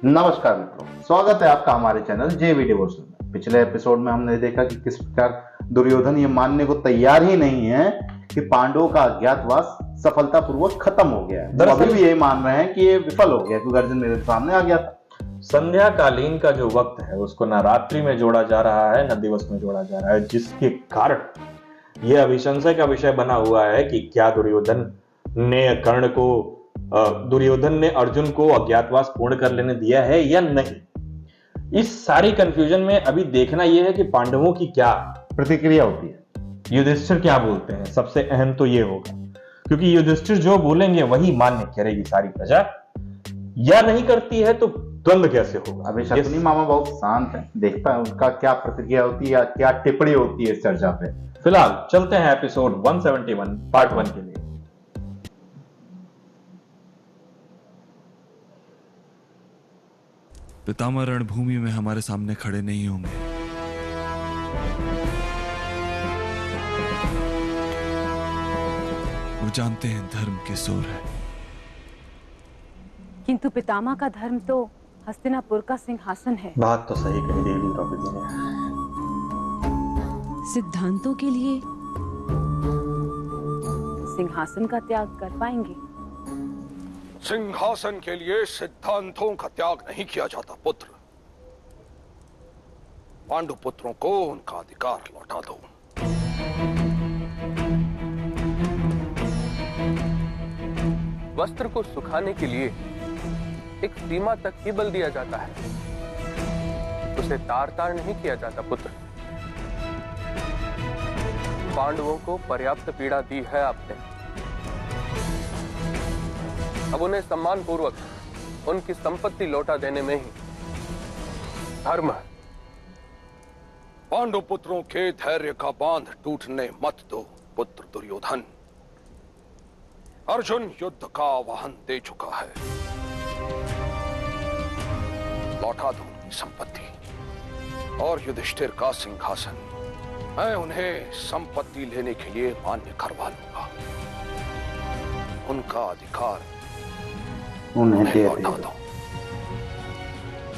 नमस्कार मित्रों, स्वागत है आपका हमारे चैनल जेवी डिवोशनल में। पिछले एपिसोड में हमने देखा कि किस प्रकार दुर्योधन ये मानने को तैयार ही नहीं है कि पांडवों का अज्ञातवास सफलतापूर्वक खत्म हो गया है। वो अभी भी यही मान रहे हैं कि ये विफल हो गया क्योंकि अर्जुन मेरे सामने आ गया था। संध्या कालीन का जो वक्त है उसको न रात्रि में जोड़ा जा रहा है न दिवस में जोड़ा जा रहा है, जिसके कारण यह अभिशंसा का विषय बना हुआ है कि क्या दुर्योधन ने अर्जुन को अज्ञातवास पूर्ण कर लेने दिया है या नहीं। इस सारी कंफ्यूजन में अभी देखना यह है कि पांडवों की क्या प्रतिक्रिया होती है, युधिष्ठिर क्या बोलते हैं। सबसे अहम तो यह होगा, क्योंकि युधिष्ठिर जो बोलेंगे वही मान्य करेगी सारी प्रजा, या नहीं करती है तो द्वंद्व कैसे होगा। अभी शकुनी मामा बहुत शांत है, देखता है उनका क्या प्रतिक्रिया होती है या क्या टिप्पणी होती है इस चर्चा पे। फिलहाल चलते हैं एपिसोड 171 पार्ट 1 के लिए। पितामह रणभूमि में हमारे सामने खड़े नहीं होंगे। वो जानते हैं धर्म किस ओर है। किंतु पितामह का धर्म तो हस्तिनापुर का सिंहासन है। बात तो सही कही देवी द्रौपदी ने। सिद्धांतों के लिए सिंहासन का त्याग कर पाएंगे? सिंहासन के लिए सिद्धांतों का त्याग नहीं किया जाता पुत्र। पांडु पुत्रों को उनका अधिकार लौटा दो। वस्त्र को सुखाने के लिए एक सीमा तक ही बल दिया जाता है, उसे तार तार नहीं किया जाता पुत्र। पांडवों को पर्याप्त पीड़ा दी है आपने, अब उन्हें सम्मान पूर्वक उनकी संपत्ति लौटा देने में ही धर्म है। पांडु पुत्रों के धैर्य का बांध टूटने मत दो पुत्र दुर्योधन। अर्जुन युद्ध का आह्वान दे चुका है, लौटा दो उनकी संपत्ति और युधिष्ठिर का सिंहासन। मैं उन्हें संपत्ति लेने के लिए मान्य करवा लूंगा। उनका अधिकार उन्हें लौटा दो।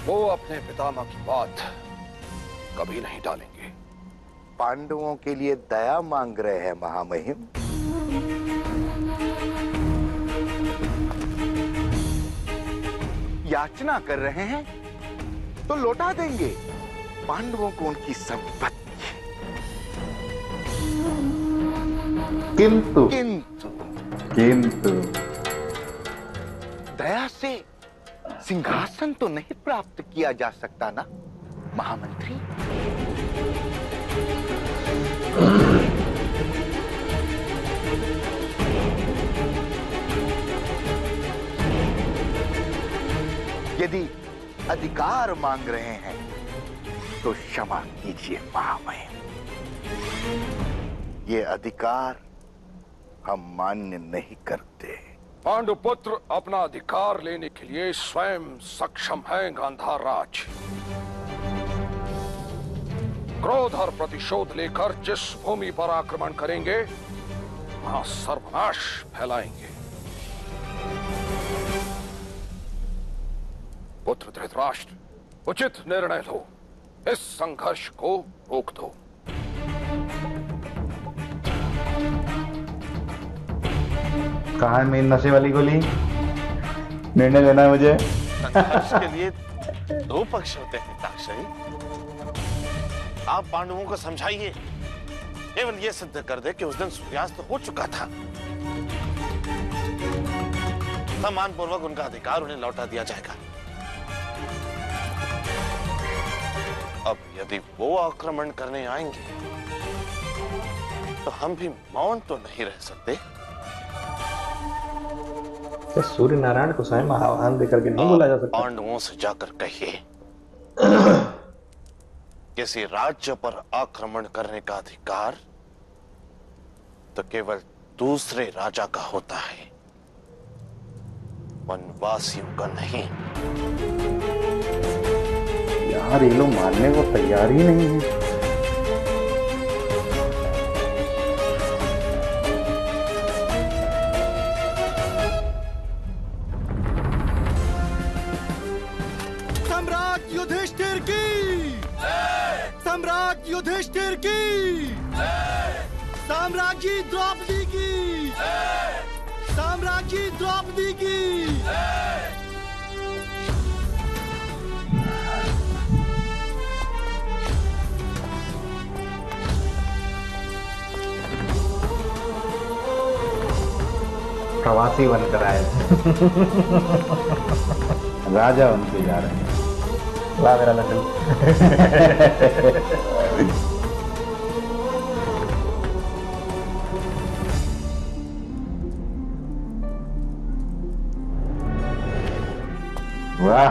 वो अपने पितामह की बात कभी नहीं टालेंगे। पांडवों के लिए दया मांग रहे हैं महामहिम। याचना कर रहे हैं तो लौटा देंगे पांडवों को उनकी संपत्ति। किंतु किंतु किंतु दया से सिंहासन तो नहीं प्राप्त किया जा सकता ना महामंत्री। यदि अधिकार मांग रहे हैं तो क्षमा कीजिए महामहिम, ये अधिकार हम मान्य नहीं करते। पांडुपुत्र अपना अधिकार लेने के लिए स्वयं सक्षम है गांधार राज। क्रोध और प्रतिशोध लेकर जिस भूमि पर आक्रमण करेंगे वहां सर्वनाश फैलाएंगे। पुत्र धृतराष्ट्र, उचित निर्णय लो, इस संघर्ष को रोक दो। कहाँ है मेरी नशे वाली गोली? निर्णय लेना है मुझे। संघर्ष के लिए दो पक्ष होते हैं ताक्षरी। आप पांडवों को समझाइए, केवल ये सिद्ध कर दे कि उस दिन सूर्यास्त हो चुका था। सम्मान पूर्वक उनका अधिकार उन्हें लौटा दिया जाएगा। अब यदि वो आक्रमण करने आएंगे तो हम भी मौन तो नहीं रह सकते। सूर्य नारायण को स्वयं आह्वान देकर के नहीं बोला जा सकता। पांडवों से जाकर कहिए किसी राज्य पर आक्रमण करने का अधिकार तो केवल दूसरे राजा का होता है, वनवासियों का नहीं। यार ये लोग मारने को तैयार ही नहीं है। सम्राट युधिष्ठिर की, सम्राट युधिष्ठिर की, साम्राज्ञी द्रौपदी की, साम्राज्ञी द्रौपदी की। प्रवासी बनकर आए राजा बनके जा रहे हैं। ला मेरा लड्डू। वाह,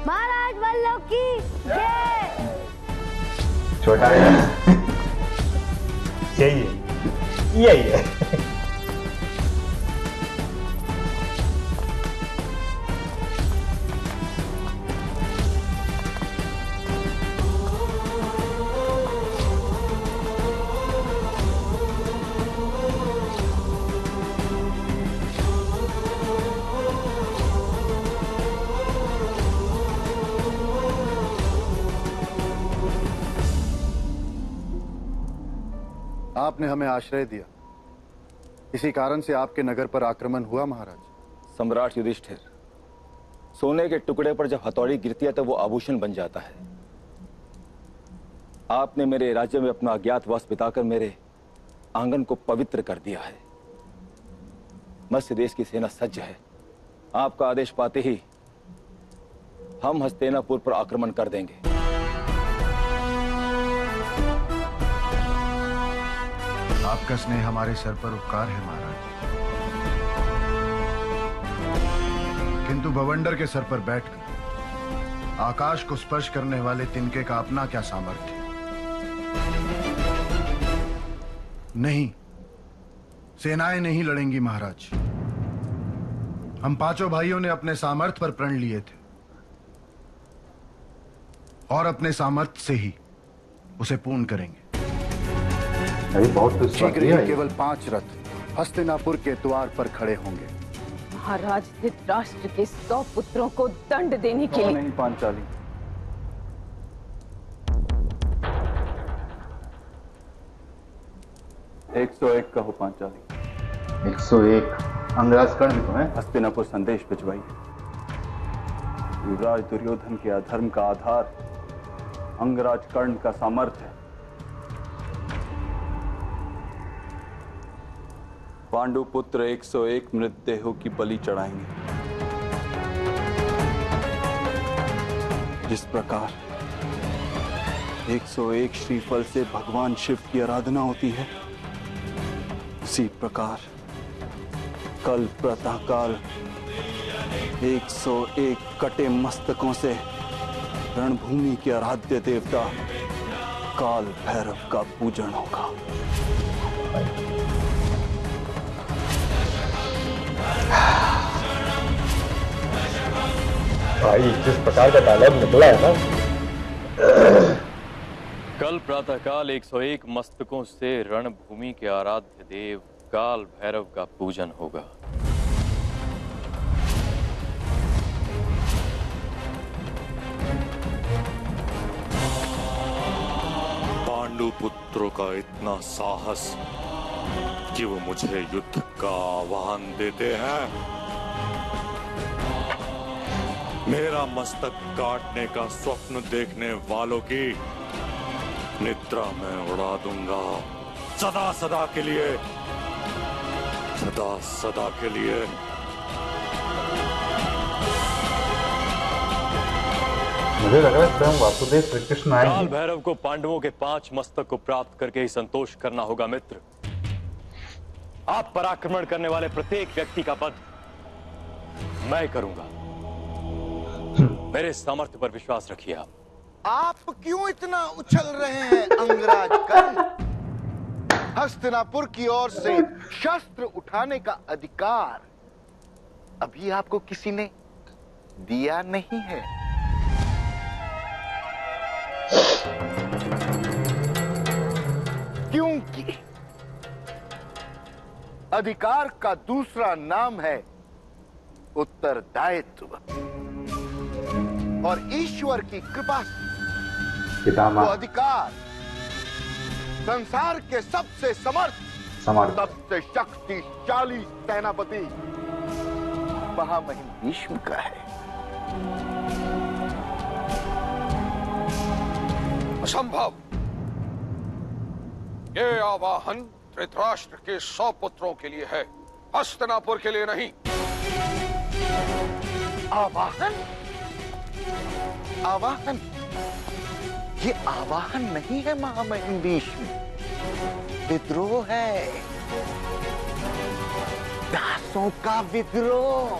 महाराज वल्लभ की जय। छोटा यही है, यही है। आपने हमें आश्रय दिया, इसी कारण से आपके नगर पर आक्रमण हुआ महाराज। सम्राट युधिष्ठिर, सोने के टुकड़े पर जब हथौड़ी गिरती है तो वो आभूषण बन जाता है। आपने मेरे राज्य में अपना अज्ञातवास बिताकर मेरे आंगन को पवित्र कर दिया है। मत्स्य देश की सेना सज्ज है। आपका आदेश पाते ही हम हस्तिनापुर पर आक्रमण कर देंगे। आपका स्नेह हमारे सर पर उपकार है महाराज, किंतु बवंडर के सर पर बैठकर आकाश को स्पर्श करने वाले तिनके का अपना क्या सामर्थ्य। नहीं, सेनाएं नहीं लड़ेंगी महाराज। हम पांचों भाइयों ने अपने सामर्थ्य पर प्रण लिए थे और अपने सामर्थ्य से ही उसे पूर्ण करेंगे। बहुत शीघ्र ही केवल 5 रथ हस्तिनापुर के द्वार पर खड़े होंगे। महाराज धृतराष्ट्र के 100 पुत्रों को दंड देने के लिए। नहीं पांचाली, 101 कहो पांचाली। 101 अंगराज कर्ण भी तो है। हस्तिनापुर संदेश भिजवाइए। युवराज दुर्योधन के अधर्म का आधार अंगराज कर्ण का सामर्थ्य है। पांडु पुत्र 101 मृतदेहों की बलि चढ़ाएंगे। जिस प्रकार 101 श्रीफल से भगवान शिव की आराधना होती है, उसी प्रकार कल प्रातःकाल 101 कटे मस्तकों से रणभूमि के आराध्य देवता काल भैरव का पूजन होगा। भाई जिस प्रकार का डायलॉग निकला है ना। कल प्रातःकाल 101 मस्तकों से रणभूमि के आराध्य देव काल भैरव का पूजन होगा। पांडु पुत्रों का इतना साहस कि वो मुझे युद्ध का आह्वान देते हैं। मेरा मस्तक काटने का स्वप्न देखने वालों की निद्रा में उड़ा दूंगा, सदा सदा के लिए, सदा सदा के लिए। मुझे लग रहा है स्वयं वासुदेव श्री कृष्ण आएंगे। काल भैरव को पांडवों के 5 मस्तक को प्राप्त करके ही संतोष करना होगा मित्र। आप पर आक्रमण करने वाले प्रत्येक व्यक्ति का वध मैं करूंगा। मेरे सामर्थ्य पर विश्वास रखिए। आप क्यों इतना उछल रहे हैं अंगराज कर्ण? हस्तिनापुर की ओर से शस्त्र उठाने का अधिकार अभी आपको किसी ने दिया नहीं है। क्योंकि अधिकार का दूसरा नाम है उत्तरदायित्व। और ईश्वर की कृपा से पितामह वो अधिकार संसार के सबसे समर्थ सबसे शक्तिशाली सेनापति महामहिम भीष्म का है। असंभव। ये आवाहन धृतराष्ट्र के 100 पुत्रों के लिए है, हस्तिनापुर के लिए नहीं। आवाहन? आवाहन? ये आवाहन नहीं है महामहिम भीष्म, विद्रोह है, दासों का विद्रोह।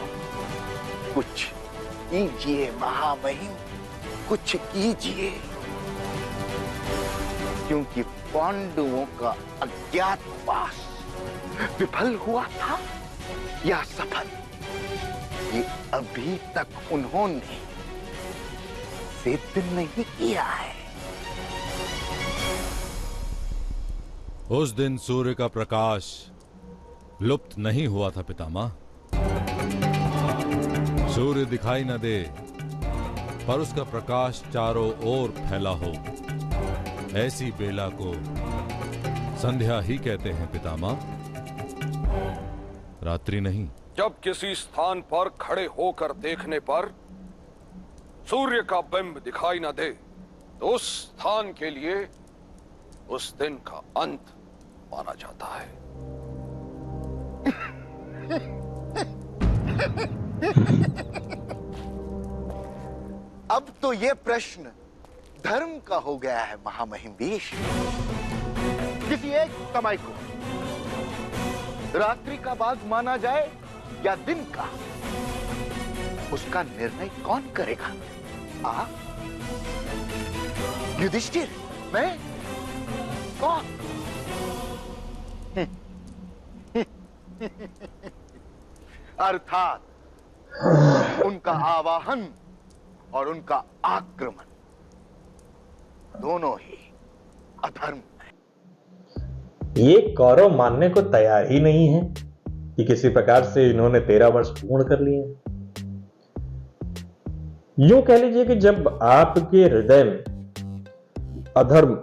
कुछ कीजिए महामहिम, कुछ कीजिए, क्योंकि पांडवों का अज्ञातवास विफल हुआ था या सफल, ये अभी तक उन्होंने सिद्ध नहीं किया है। उस दिन सूर्य का प्रकाश लुप्त नहीं हुआ था पितामह। सूर्य दिखाई न दे पर उसका प्रकाश चारों ओर फैला हो, ऐसी बेला को संध्या ही कहते हैं पितामह, रात्रि नहीं। जब किसी स्थान पर खड़े होकर देखने पर सूर्य का बिंब दिखाई न दे तो उस स्थान के लिए उस दिन का अंत माना जाता है। अब तो ये प्रश्न धर्म का हो गया है महामहिम भीष्म। किसी एक समय को रात्रि का भाग माना जाए या दिन का, उसका निर्णय कौन करेगा? युधिष्ठिर? मैं? कौन? अर्थात उनका आवाहन और उनका आक्रमण दोनों ही अधर्म है। ये कौरव मानने को तैयार ही नहीं है कि किसी प्रकार से इन्होंने 13 वर्ष पूर्ण कर लिए। यूं कह लीजिए कि जब आपके हृदय में अधर्म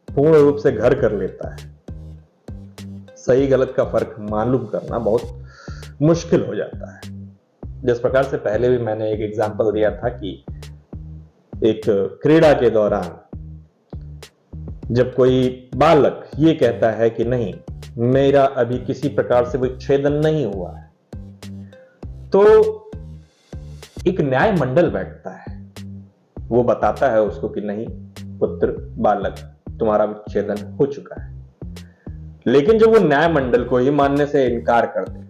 पूर्ण रूप से घर कर लेता है, सही गलत का फर्क मालूम करना बहुत मुश्किल हो जाता है। जिस प्रकार से पहले भी मैंने एक एग्जांपल दिया था कि एक क्रीड़ा के दौरान जब कोई बालक ये कहता है कि नहीं, मेरा अभी किसी प्रकार से विच्छेदन नहीं हुआ है, तो एक न्याय मंडल बैठता है, वो बताता है उसको कि नहीं पुत्र, बालक, तुम्हारा विच्छेदन हो चुका है। लेकिन जब वो न्याय मंडल को ही मानने से इनकार कर दे,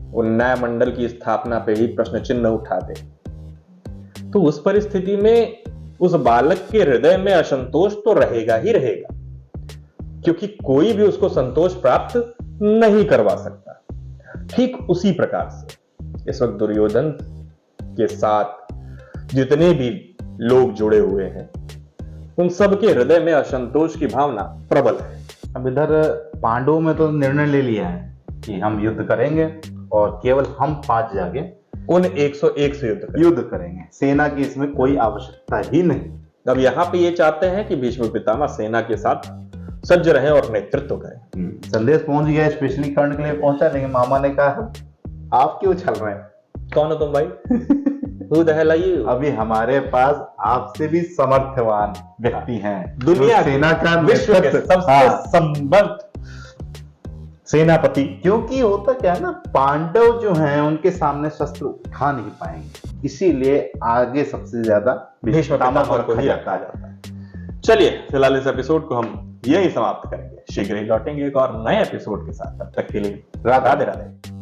वो न्याय मंडल की स्थापना पे ही प्रश्न चिन्ह उठा दे, तो उस परिस्थिति में उस बालक के हृदय में असंतोष तो रहेगा ही रहेगा, क्योंकि कोई भी उसको संतोष प्राप्त नहीं करवा सकता। ठीक उसी प्रकार से इस वक्त दुर्योधन के साथ जितने भी लोग जुड़े हुए हैं, उन सबके हृदय में असंतोष की भावना प्रबल है। अब इधर पांडवों में तो निर्णय ले लिया है कि हम युद्ध करेंगे और केवल हम 5 जाके उन 101 से युद्ध करेंगे। सेना की इसमें कोई आवश्यकता ही नहीं। अब यहाँ पे ये चाहते हैं कि भीष्म पितामह सेना के साथ सज्ज रहे और नेतृत्व करें। संदेश पहुंच गया, स्पेशली कर्ण के लिए पहुंचा, लेकिन मामा ने कहा आप क्यों चल रहे हैं? कौन हो तुम भाई? Who the hell are you? अभी हमारे पास आपसे भी समर्थवान व्यक्ति हैं, दुनिया सेना का विश्व के सबसे संबद्ध सेनापति। क्योंकि होता क्या है ना, पांडव जो हैं उनके सामने शस्त्र उठा नहीं पाएंगे, इसीलिए आगे सबसे ज्यादा भीष्म पितामह को ही रखा जाता है। चलिए फिलहाल इस एपिसोड को हम यही समाप्त करेंगे। शीघ्र ही लौटेंगे एक और नए एपिसोड के साथ। तब तक के लिए राधे राधे।